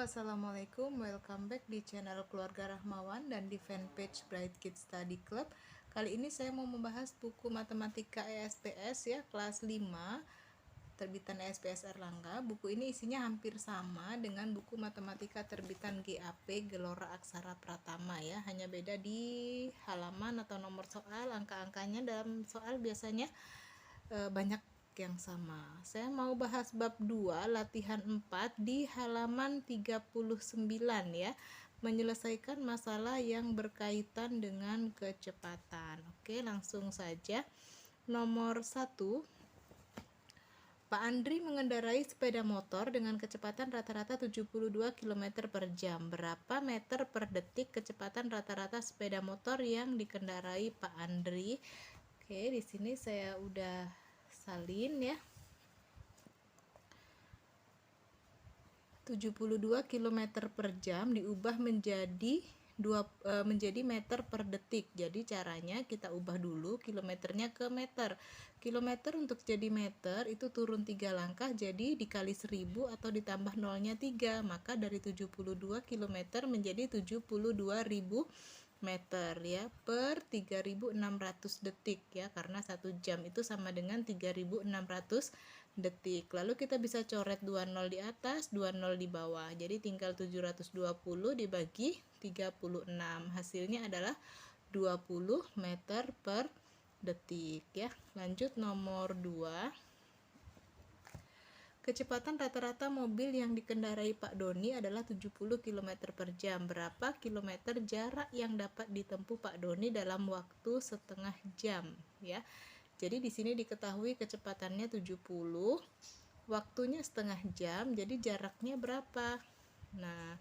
Assalamualaikum, welcome back di channel Keluarga Rahmawan dan di fanpage Bright Kids Study Club. Kali ini saya mau membahas buku Matematika ESPS ya, kelas 5 terbitan ESPS Erlangga. Buku ini isinya hampir sama dengan buku Matematika terbitan GAP Gelora Aksara Pratama ya, hanya beda di halaman atau nomor soal. Angka-angkanya dalam soal biasanya banyak yang sama. Saya mau bahas bab 2 latihan 4 di halaman 39 ya, menyelesaikan masalah yang berkaitan dengan kecepatan. Oke, langsung saja. Nomor 1, Pak Andri mengendarai sepeda motor dengan kecepatan rata-rata 72 km per jam. Berapa meter per detik kecepatan rata-rata sepeda motor yang dikendarai Pak Andri? Oke, di sini saya udah salin ya. 72 km per jam diubah menjadi meter per detik. Jadi caranya kita ubah dulu kilometernya ke meter. Kilometer untuk jadi meter itu turun 3 langkah, jadi dikali 1000 atau ditambah nolnya 3, maka dari 72 km menjadi 72.000 meter ya per 3600 detik ya, karena 1 jam itu sama dengan 3600 detik. Lalu kita bisa coret 20 di atas, 20 di bawah, jadi tinggal 720 dibagi 36, hasilnya adalah 20 meter per detik ya. Lanjut nomor 2, kecepatan rata-rata mobil yang dikendarai Pak Doni adalah 70 km per jam. Berapa kilometer jarak yang dapat ditempuh Pak Doni dalam waktu setengah jam ya. Jadi di sini diketahui kecepatannya 70, waktunya setengah jam, jadi jaraknya berapa? Nah,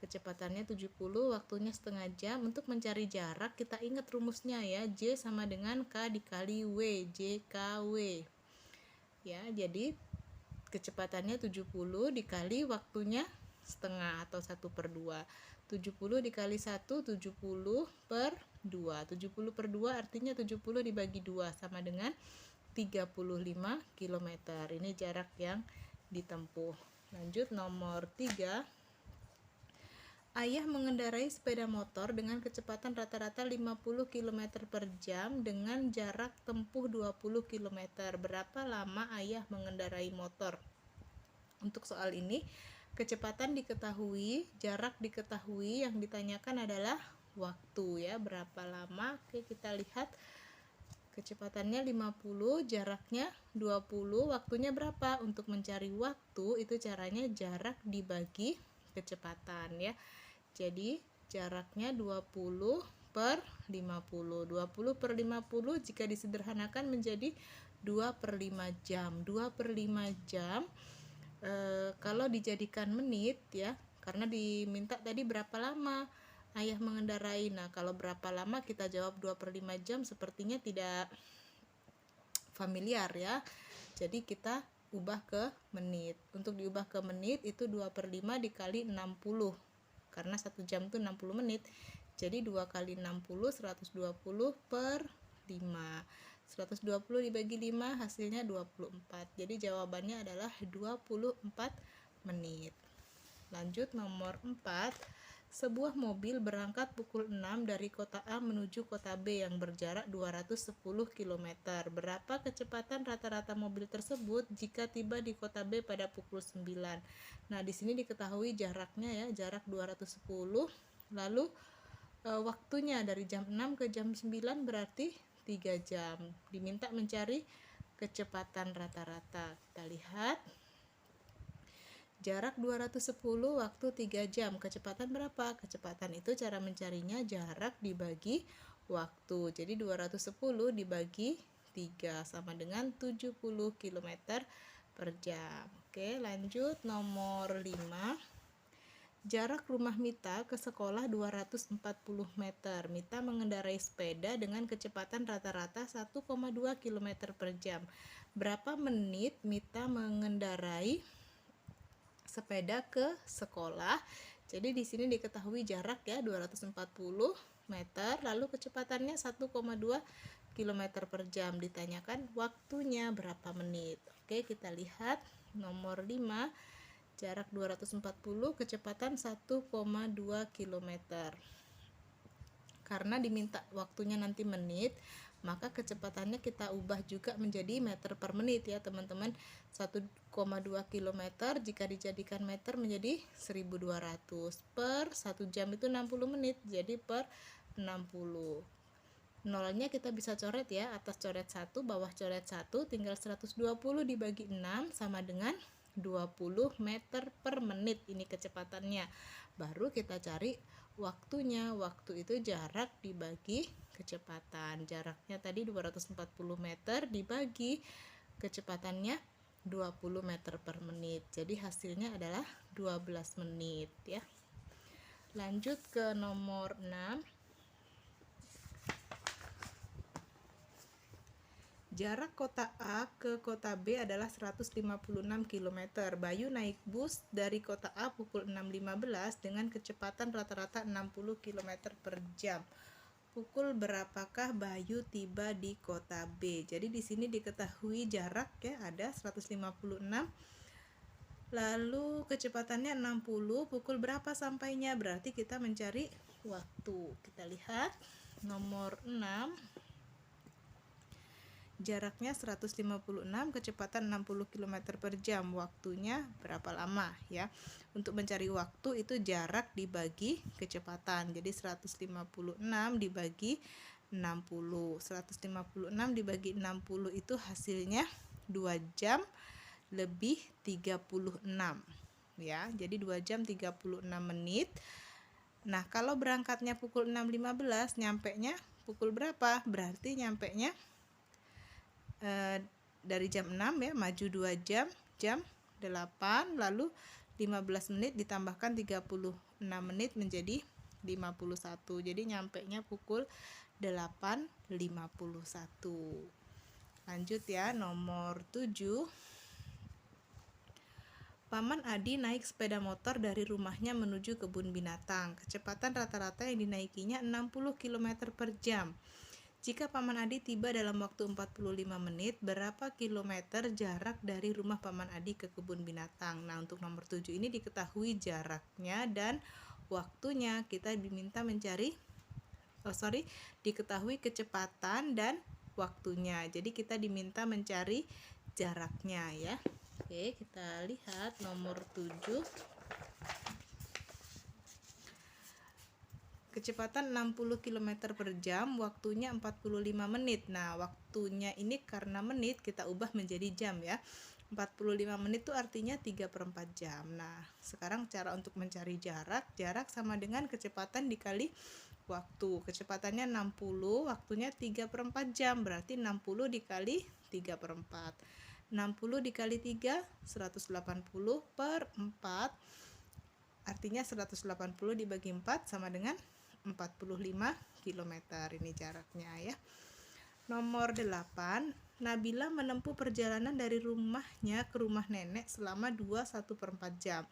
kecepatannya 70, waktunya setengah jam. Untuk mencari jarak kita ingat rumusnya ya, J sama dengan K dikali W, JKW ya. Jadi kecepatannya 70 dikali waktunya setengah atau 1/2. 70 dikali 1, 70 per 2. 70 per 2 artinya 70 dibagi 2 sama dengan 35 km. Ini jarak yang ditempuh. Lanjut nomor 3. Ayah mengendarai sepeda motor dengan kecepatan rata-rata 50 km per jam dengan jarak tempuh 20 km. Berapa lama ayah mengendarai motor? Untuk soal ini, kecepatan diketahui, jarak diketahui, yang ditanyakan adalah waktu ya, berapa lama. Oke, kita lihat kecepatannya 50, jaraknya 20, waktunya berapa? Untuk mencari waktu itu caranya jarak dibagi kecepatan ya. Jadi jaraknya 20 per 50. 20 per 50 jika disederhanakan menjadi 2 per 5 jam. 2 per 5 jam kalau dijadikan menit ya, karena diminta tadi berapa lama ayah mengendarai. Nah, kalau berapa lama kita jawab 2 per 5 jam sepertinya tidak familiar ya. Jadi kita ubah ke menit. Untuk diubah ke menit itu 2 per 5 dikali 60. Karena 1 jam itu 60 menit. Jadi 2 kali 60, 120 per 5. 120 dibagi 5 hasilnya 24. Jadi jawabannya adalah 24 menit. Lanjut nomor 4. Sebuah mobil berangkat pukul 6 dari kota A menuju kota B yang berjarak 210 km. Berapa kecepatan rata-rata mobil tersebut jika tiba di kota B pada pukul 9? Nah, di sini diketahui jaraknya ya, jarak 210. Lalu waktunya dari jam 6 ke jam 9 berarti 3 jam. Diminta mencari kecepatan rata-rata. Kita lihat. Jarak 210, waktu 3 jam. Kecepatan berapa? Kecepatan itu cara mencarinya jarak dibagi waktu. Jadi 210 dibagi 3 sama dengan 70 km per jam. Oke, lanjut nomor 5. Jarak rumah Mita ke sekolah 240 meter. Mita mengendarai sepeda dengan kecepatan rata-rata 1,2 km per jam. Berapa menit Mita mengendarai sepeda ke sekolah? Jadi di sini diketahui jarak ya 240 meter, lalu kecepatannya 1,2 km per jam. Ditanyakan waktunya berapa menit. Oke, kita lihat nomor 5. Jarak 240, kecepatan 1,2 km. Karena diminta waktunya nanti menit, maka kecepatannya kita ubah juga menjadi meter per menit ya teman-teman. 1,2 km jika dijadikan meter menjadi 1200 per 1 jam itu 60 menit, jadi per 60. Nolnya kita bisa coret ya, atas coret 1, bawah coret 1, tinggal 120 dibagi 6 sama dengan 20 meter per menit, ini kecepatannya. Baru kita cari waktunya. Waktu itu jarak dibagi kecepatan. Jaraknya tadi 240 meter dibagi kecepatannya 20 meter per menit. Jadi hasilnya adalah 12 menit ya. Lanjut ke nomor 6. Jarak kota A ke kota B adalah 156 km. Bayu naik bus dari kota A pukul 6.15 dengan kecepatan rata-rata 60 km per jam. Pukul berapakah Bayu tiba di kota B? Jadi di sini diketahui jarak ya, ada 156. Lalu kecepatannya 60, pukul berapa sampainya? Berarti kita mencari waktu. Kita lihat nomor 6. Jaraknya 156, kecepatan 60 km per jam. Waktunya berapa lama ya? Untuk mencari waktu itu jarak dibagi kecepatan. Jadi 156 dibagi 60. 156 dibagi 60 itu hasilnya 2 jam lebih 36 ya. Jadi 2 jam 36 menit. Nah, kalau berangkatnya pukul 6.15, nyampenya pukul berapa? Berarti nyampenya dari jam 6 ya, maju 2 jam, jam 8, lalu 15 menit ditambahkan 36 menit menjadi 51. Jadi nyampenya pukul 8.51. Lanjut ya, nomor 7. Paman Adi naik sepeda motor dari rumahnya menuju kebun binatang. Kecepatan rata-rata yang dinaikinya 60 km per jam. Jika Paman Adi tiba dalam waktu 45 menit, berapa kilometer jarak dari rumah Paman Adi ke kebun binatang? Nah, untuk nomor 7 ini diketahui jaraknya dan waktunya. Kita diminta mencari, diketahui kecepatan dan waktunya. Jadi kita diminta mencari jaraknya ya. Oke, kita lihat nomor 7. Kecepatan 60 km per jam, waktunya 45 menit. Nah, waktunya ini karena menit kita ubah menjadi jam ya. 45 menit itu artinya 3/4 jam. Nah, sekarang cara untuk mencari jarak. Jarak sama dengan kecepatan dikali waktu. Kecepatannya 60, waktunya 3/4 jam. Berarti 60 dikali 3/4. 60 dikali 3, 180 per 4. Artinya 180 dibagi 4 sama dengan 45 km. Ini jaraknya ya. Nomor 8. Nabila menempuh perjalanan dari rumahnya ke rumah nenek selama 21/4 jam.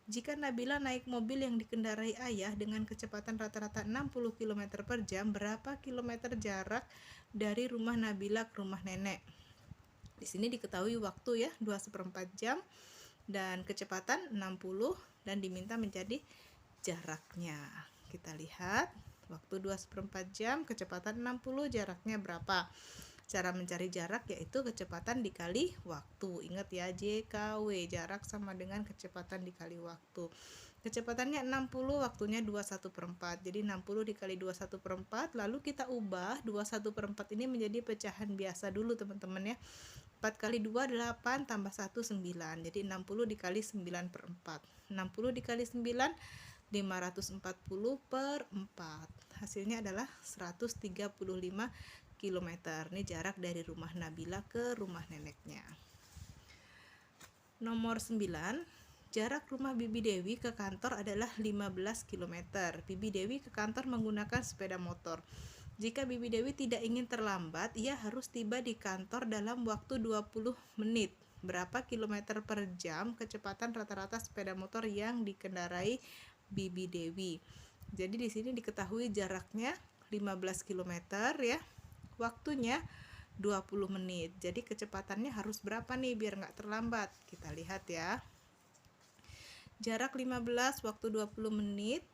Jika Nabila naik mobil yang dikendarai ayah dengan kecepatan rata-rata 60 km per jam, berapa kilometer jarak dari rumah Nabila ke rumah nenek? Di sini diketahui waktu ya, 21/4 jam dan kecepatan 60 dan diminta menjadi jaraknya. Kita lihat waktu 21/4 jam, kecepatan 60, jaraknya berapa? Cara mencari jarak yaitu kecepatan dikali waktu. Ingat ya, JKW, jarak sama dengan kecepatan dikali waktu. Kecepatannya 60, waktunya 21/4. Jadi 60 dikali 21/4, lalu kita ubah 21/4 ini menjadi pecahan biasa dulu teman-teman ya. 4 kali 2 8 tambah 1 9. Jadi 60 dikali 9/4. 60 dikali 9 540 per 4. Hasilnya adalah 135 km. Ini jarak dari rumah Nabila ke rumah neneknya. Nomor 9. Jarak rumah Bibi Dewi ke kantor adalah 15 km. Bibi Dewi ke kantor menggunakan sepeda motor. Jika Bibi Dewi tidak ingin terlambat, ia harus tiba di kantor dalam waktu 20 menit. Berapa kilometer per jam kecepatan rata-rata sepeda motor yang dikendarai Bibi Dewi? Jadi di sini diketahui jaraknya 15 km ya. Waktunya 20 menit. Jadi kecepatannya harus berapa nih biar nggak terlambat? Kita lihat ya. Jarak 15, waktu 20 menit.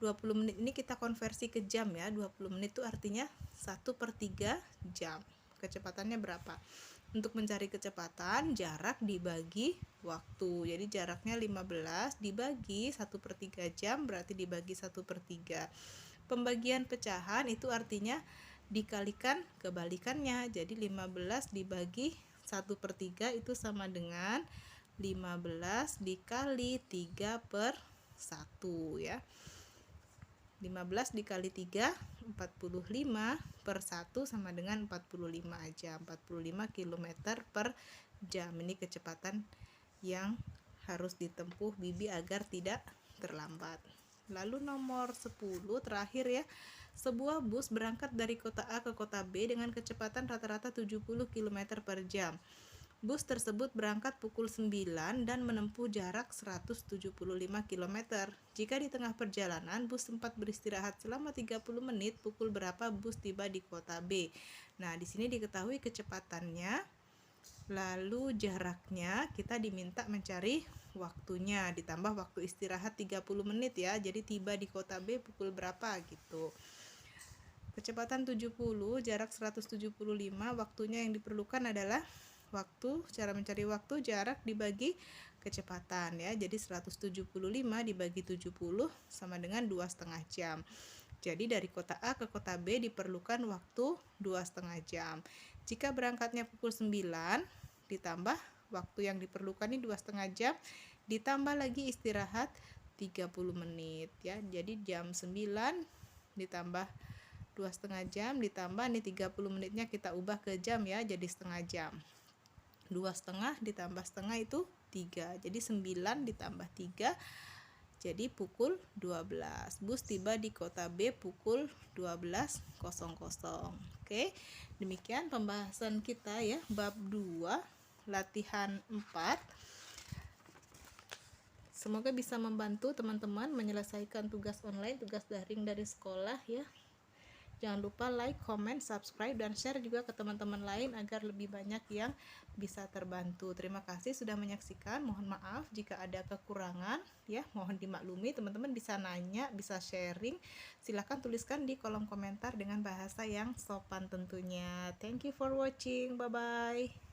20 menit ini kita konversi ke jam ya. 20 menit itu artinya 1/3 jam. Kecepatannya berapa? Untuk mencari kecepatan, jarak dibagi waktu. Jadi jaraknya 15 dibagi 1/3 jam, berarti dibagi 1/3. Pembagian pecahan itu artinya dikalikan kebalikannya. Jadi 15 dibagi 1/3 itu sama dengan 15 dikali 3/1 ya. 15 dikali 3, 45/1 sama dengan 45 aja, 45 km per jam. Ini kecepatan yang harus ditempuh Bibi agar tidak terlambat. Lalu nomor 10 terakhir ya. Sebuah bus berangkat dari kota A ke kota B dengan kecepatan rata-rata 70 km per jam. Bus tersebut berangkat pukul 9 dan menempuh jarak 175 km. Jika di tengah perjalanan bus sempat beristirahat selama 30 menit, pukul berapa bus tiba di kota B? Nah, di sini diketahui kecepatannya, lalu jaraknya, kita diminta mencari waktunya, ditambah waktu istirahat 30 menit ya. Jadi tiba di kota B pukul berapa gitu. Kecepatan 70, jarak 175, waktunya yang diperlukan adalah waktu, cara mencari waktu, jarak dibagi kecepatan ya. Jadi 175 dibagi 70 sama dengan 2,5 jam. Jadi dari kota A ke kota B diperlukan waktu 2,5 jam. Jika berangkatnya pukul 9 ditambah waktu yang diperlukan ini 2,5 jam, ditambah lagi istirahat 30 menit ya. Jadi jam 9 ditambah 2,5 jam ditambah nih 30 menitnya kita ubah ke jam ya, jadi setengah jam. 2,5 ditambah setengah itu 3, jadi 9 ditambah 3 jadi pukul 12. Bus tiba di kota B pukul 12.00. Oke, demikian pembahasan kita ya, bab 2 latihan 4. Semoga bisa membantu teman-teman menyelesaikan tugas online, tugas daring dari sekolah ya. Jangan lupa like, comment, subscribe, dan share juga ke teman-teman lain agar lebih banyak yang bisa terbantu. Terima kasih sudah menyaksikan. Mohon maaf jika ada kekurangan ya, mohon dimaklumi. Teman-teman bisa nanya, bisa sharing. Silahkan tuliskan di kolom komentar dengan bahasa yang sopan tentunya. Thank you for watching. Bye-bye.